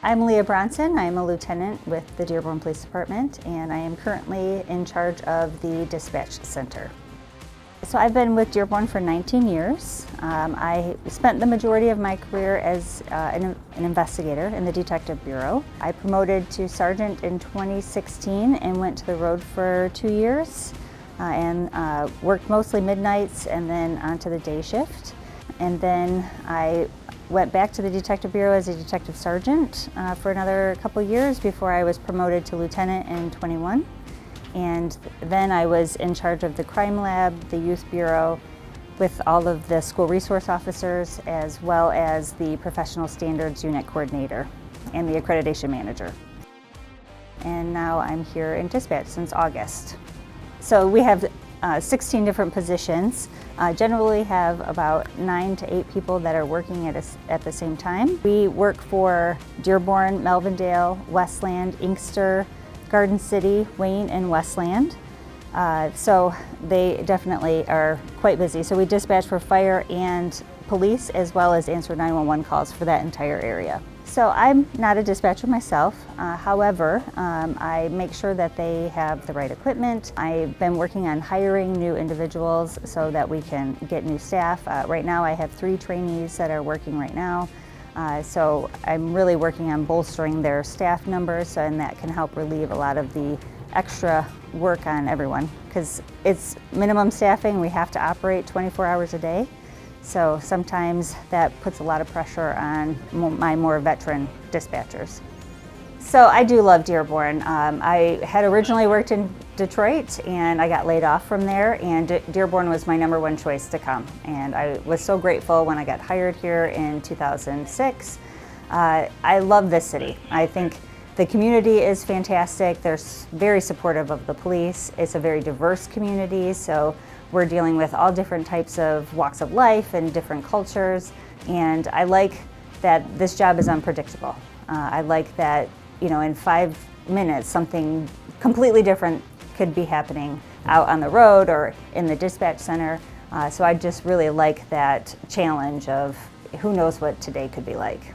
I'm Leah Bronson. I'm a lieutenant with the Dearborn Police Department, and I am currently in charge of the Dispatch Center. So I've been with Dearborn for 19 years. I spent the majority of my career as an investigator in the Detective Bureau. I promoted to sergeant in 2016 and went to the road for 2 years and worked mostly midnights and then onto the day shift. And then I went back to the Detective Bureau as a detective sergeant for another couple years before I was promoted to lieutenant in 21. And then I was in charge of the crime lab, the youth bureau, with all of the school resource officers, as well as the professional standards unit coordinator and the accreditation manager. And now I'm here in dispatch since August. So we have 16 different positions. Generally have about 9 to 8 people that are working at the same time. We work for Dearborn, Melvindale, Westland, Inkster, Garden City, Wayne, and Westland. So they definitely are quite busy. So we dispatch for fire and police, as well as answer 911 calls for that entire area. So I'm not a dispatcher myself. However, I make sure that they have the right equipment. I've been working on hiring new individuals so that we can get new staff. Right now I have 3 trainees that are working right now. So I'm really working on bolstering their staff numbers, and that can help relieve a lot of the extra work on everyone, because it's minimum staffing. We have to operate 24 hours a day. So sometimes that puts a lot of pressure on my more veteran dispatchers. So I do love Dearborn. I had originally worked in Detroit and I got laid off from there, and Dearborn was my #1 choice to come. And I was so grateful when I got hired here in 2006. I love this city. I think the community is fantastic. They're very supportive of the police. It's a very diverse community, so we're dealing with all different types of walks of life and different cultures. And I like that this job is unpredictable. I like that, you know, in 5 minutes, something completely different could be happening out on the road or in the dispatch center. So I just really like that challenge of who knows what today could be like.